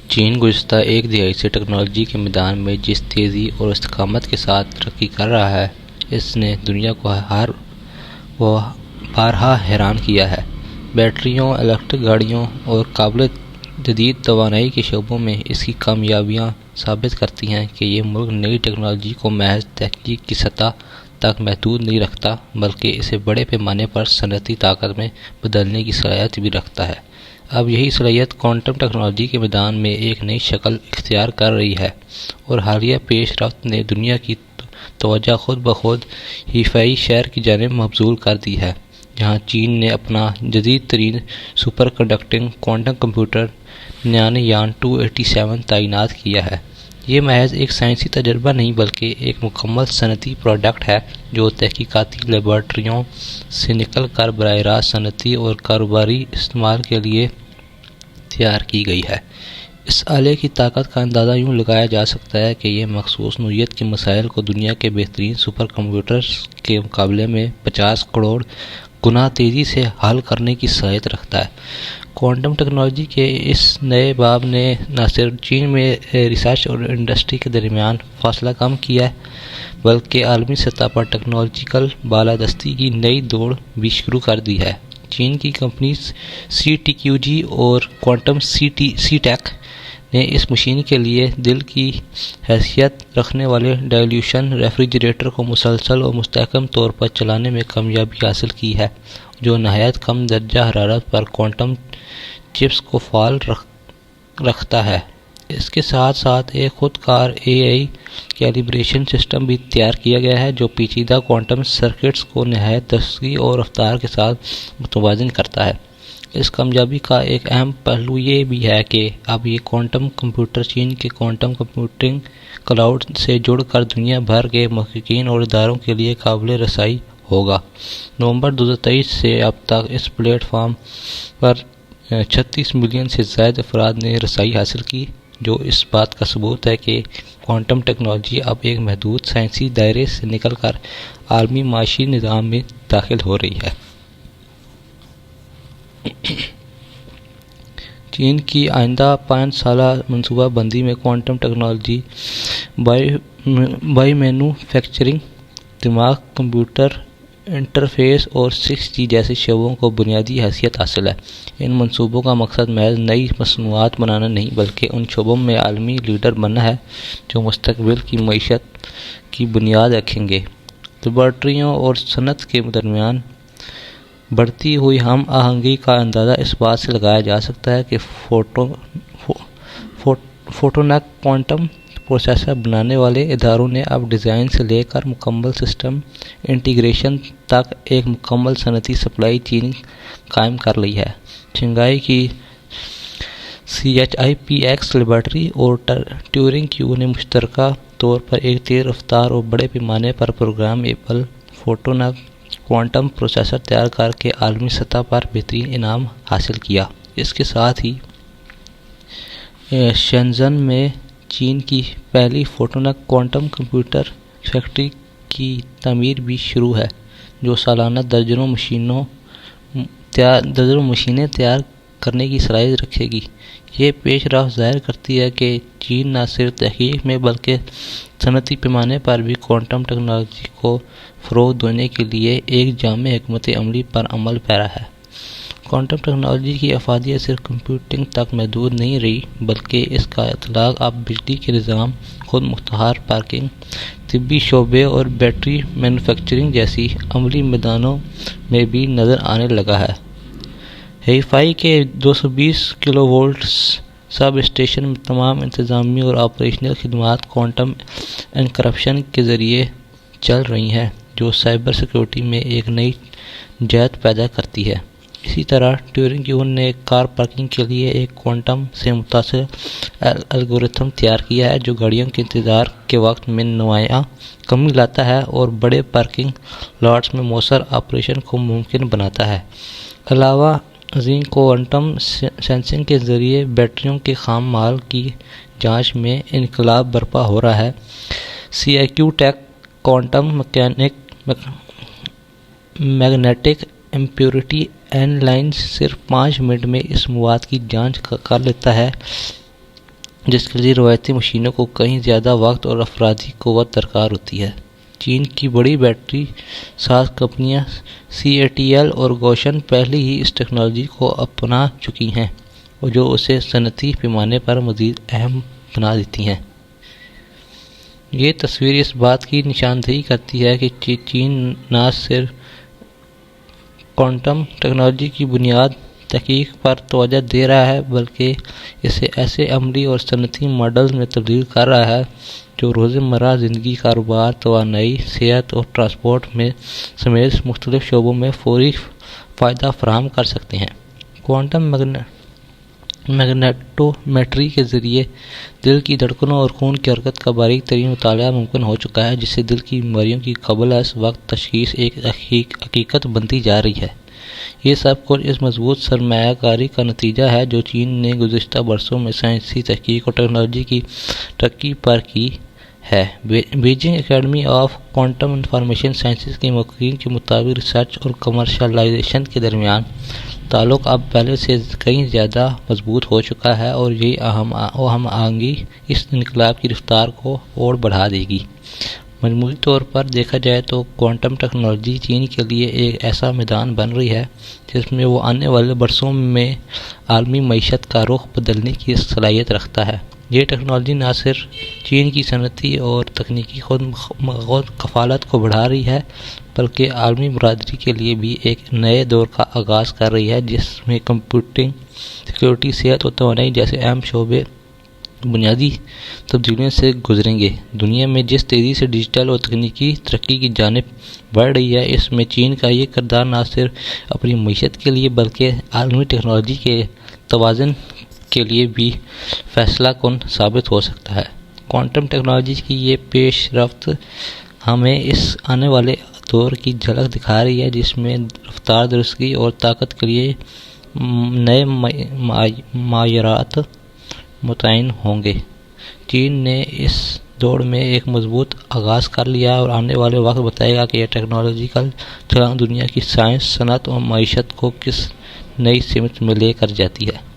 چین گزشتہ ایک دہائی سے ٹیکنالوجی کے میدان میں جس تیزی اور استقامت کے ساتھ ترقی کر رہا ہے، اس نے دنیا کو بارہا حیران کیا ہے۔ بیٹریوں، الیکٹرک گاڑیوں اور قابل جدید توانائی کے شعبوں میں اس کی کامیابیاں ثابت کرتی ہیں کہ یہ ملک نئی ٹیکنالوجی کو محض تحقیق کی سطح تک محدود نہیں رکھتا، بلکہ اسے بڑے پیمانے پر صنعتی طاقت میں بدلنے کی صلاحیت بھی رکھتا ہے۔ اب یہی صلاحیت کوانٹم ٹیکنالوجی کے میدان میں ایک نئی شکل اختیار کر رہی ہے، اور حالیہ پیش رفت نے دنیا کی توجہ خود بخود حیفائی شہر کی جانب مبذول کر دی ہے، جہاں چین نے اپنا جدید ترین سپر کنڈکٹنگ کوانٹم کمپیوٹر نیانیان 287 تعینات کیا ہے۔ یہ محض ایک سائنسی تجربہ نہیں بلکہ ایک مکمل صنعتی پروڈکٹ ہے جو تحقیقاتی لیبارٹریوں سے نکل کر براہ راست صنعتی اور کاروباری استعمال کے لیے تیار کی گئی ہے۔ اس آلے کی طاقت کا اندازہ یوں لگایا جا سکتا ہے کہ یہ مخصوص نوعیت کے مسائل کو دنیا کے بہترین سپر کمپیوٹرز کے مقابلے میں 50 کروڑ گنا تیزی سے حل کرنے کی صلاحیت رکھتا ہے۔ کوانٹم ٹیکنالوجی کے اس نئے باب نے نہ صرف چین میں ریسرچ اور انڈسٹری کے درمیان فاصلہ کم کیا ہے، بلکہ عالمی سطح پر ٹیکنالوجیکل بالادستی کی نئی دوڑ بھی شروع کر دی ہے۔ چین کی کمپنی CTQG اور کوانٹم سی ٹیک نے اس مشین کے لیے دل کی حیثیت رکھنے والے ڈائلیوشن ریفریجریٹر کو مسلسل اور مستحکم طور پر چلانے میں کامیابی حاصل کی ہے، جو نہایت کم درجہ حرارت پر کوانٹم چپس کو فعال رکھتا ہے۔ اس کے ساتھ ساتھ ایک خود کار AI کیلیبریشن سسٹم بھی تیار کیا گیا ہے جو پیچیدہ کوانٹم سرکٹس کو نہایت درستگی اور رفتار کے ساتھ متوازن کرتا ہے۔ اس کامیابی کا ایک اہم پہلو یہ بھی ہے کہ اب یہ کوانٹم کمپیوٹر چین کے کوانٹم کمپیوٹنگ کلاؤڈ سے جڑ کر دنیا بھر کے محققین اور اداروں کے لیے قابل رسائی ہوگا۔ نومبر 2023 سے اب تک اس پلیٹ فارم پر 36 ملین سے زائد افراد نے رسائی حاصل کی، جو اس بات کا ثبوت ہے کہ کوانٹم ٹیکنالوجی اب ایک محدود سائنسی دائرے سے نکل کر عالمی معاشی نظام میں داخل ہو رہی ہے۔ چین کی آئندہ 5 سالہ منصوبہ بندی میں کوانٹم ٹیکنالوجی، بائی مینوفیکچرنگ، دماغ کمپیوٹر انٹرفیس اور 6G جیسے شعبوں کو بنیادی حیثیت حاصل ہے۔ ان منصوبوں کا مقصد محض نئی مصنوعات بنانا نہیں بلکہ ان شعبوں میں عالمی لیڈر بننا ہے جو مستقبل کی معیشت کی بنیاد رکھیں گے۔ لیبارٹریوں اور صنعت کے درمیان بڑھتی ہوئی ہم آہنگی کا اندازہ اس بات سے لگایا جا سکتا ہے کہ فوٹونک کوانٹم پروسیسر بنانے والے اداروں نے اب ڈیزائن سے لے کر مکمل سسٹم انٹیگریشن تک ایک مکمل صنعتی سپلائی چین قائم کر لی ہے۔ شنگھائی کی CHIPX لیبارٹری اور ٹیورنگ کیو نے مشترکہ طور پر ایک تیز رفتار اور بڑے پیمانے پر پروگرام فوٹونک کوانٹم پروسیسر تیار کر کے عالمی سطح پر بہترین انعام حاصل کیا۔ اس کے ساتھ ہی شینزن میں چین کی پہلی فوٹونک کوانٹم کمپیوٹر فیکٹری کی تعمیر بھی شروع ہے، جو سالانہ درجنوں مشینیں تیار کرنے کی صلاحیت رکھے گی۔ یہ پیش رفت ظاہر کرتی ہے کہ چین نہ صرف تحقیق میں بلکہ صنعتی پیمانے پر بھی کوانٹم ٹیکنالوجی کو فروغ دینے کے لیے ایک جامع حکمت عملی پر عمل پیرا ہے۔ کوانٹم ٹیکنالوجی کی افادیت صرف کمپیوٹنگ تک محدود نہیں رہی بلکہ اس کا اطلاق اب بجلی کے نظام، خود مختار پارکنگ، طبی شعبے اور بیٹری مینوفیکچرنگ جیسی عملی میدانوں میں بھی نظر آنے لگا ہے۔ ہیفائی کے 220 کلو وولٹ سب اسٹیشن میں تمام انتظامی اور آپریشنل خدمات کوانٹم انکرپشن کے ذریعے چل رہی ہیں، جو سائبر سیکیورٹی میں ایک نئی جہت پیدا کرتی ہے۔ اسی طرح ٹیورنگ کیو نے کار پارکنگ کے لیے ایک کوانٹم سے متصل الگورتھم تیار کیا ہے جو گاڑیوں کے انتظار کے وقت میں نمایاں کمی لاتا ہے اور بڑے پارکنگ لاٹس میں مؤثر آپریشن کو ممکن بناتا ہے۔ علاوہ ازیں کوانٹم سینسنگ کے ذریعے بیٹریوں کے خام مال کی جانچ میں انقلاب برپا ہو رہا ہے۔ CIQ ٹیک کوانٹم میگنیٹک امپیورٹی اینالائزر صرف 5 منٹ میں اس مواد کی جانچ کر لیتا ہے جس کے لیے روایتی مشینوں کو کہیں زیادہ وقت اور افرادی قوت درکار ہوتی ہے۔ چین کی بڑی بیٹری ساز کمپنیاں CATL اور گوشن پہلے ہی اس ٹیکنالوجی کو اپنا چکی ہیں اور جو اسے صنعتی پیمانے پر مزید اہم بنا دیتی ہیں۔ یہ تصویر اس بات کی نشاندہی کرتی ہے کہ چین نہ صرف کوانٹم ٹیکنالوجی کی بنیاد تحقیق پر توجہ دے رہا ہے بلکہ اسے ایسے عملی اور صنعتی ماڈل میں تبدیل کر رہا ہے جو روزمرہ زندگی، کاروبار، توانائی، صحت اور ٹرانسپورٹ میں سمیت مختلف شعبوں میں فوری فائدہ فراہم کر سکتے ہیں۔ کوانٹم میگنیٹومیٹری کے ذریعے دل کی دھڑکنوں اور خون کی حرکت کا باریک ترین مطالعہ ممکن ہو چکا ہے، جس سے دل کی بیماریوں کی قبل از وقت تشخیص ایک حقیقت بنتی جا رہی ہے۔ یہ سب کچھ اس مضبوط سرمایہ کاری کا نتیجہ ہے جو چین نے گزشتہ برسوں میں سائنسی تحقیق اور ٹیکنالوجی کی ترقی پر کی ہے۔ Beijing academy of quantum information sciences کے محققین کے مطابق ریسرچ اور کمرشلائزیشن کے درمیان تعلق اب پہلے سے کہیں زیادہ مضبوط ہو چکا ہے اور یہ ہم آہنگی اس انقلاب کی رفتار کو اور بڑھا دے گی۔ مجموعی طور پر دیکھا جائے تو کوانٹم ٹیکنالوجی چین کے لیے ایک ایسا میدان بن رہی ہے جس میں وہ آنے والے برسوں میں عالمی معیشت کا رخ بدلنے کی صلاحیت رکھتا ہے۔ یہ ٹیکنالوجی نہ صرف چین کی صنعتی اور تکنیکی خود کفالت کو بڑھا رہی ہے بلکہ عالمی برادری کے لیے بھی ایک نئے دور کا آغاز کر رہی ہے جس میں کمپیوٹنگ، سیکیورٹی، صحت اور توانائی جیسے اہم شعبے بنیادی تبدیلیوں سے گزریں گے۔ دنیا میں جس تیزی سے ڈیجیٹل اور تکنیکی ترقی کی جانب بڑھ رہی ہے، اس میں چین کا یہ کردار نہ صرف اپنی معیشت کے لیے بلکہ عالمی ٹیکنالوجی کے توازن کے لیے بھی فیصلہ کن ثابت ہو سکتا ہے۔ کوانٹم ٹیکنالوجی کی یہ پیش رفت ہمیں اس آنے والے دور کی جھلک دکھا رہی ہے جس میں رفتار، درستگی اور طاقت کے لیے نئے معیارات متعین ہوں گے۔ چین نے اس دوڑ میں ایک مضبوط آغاز کر لیا اور آنے والے وقت بتائے گا کہ یہ ٹیکنالوجیکل چھلانگ دنیا کی سائنس، صنعت اور معیشت کو کس نئی سمت میں لے کر جاتی ہے۔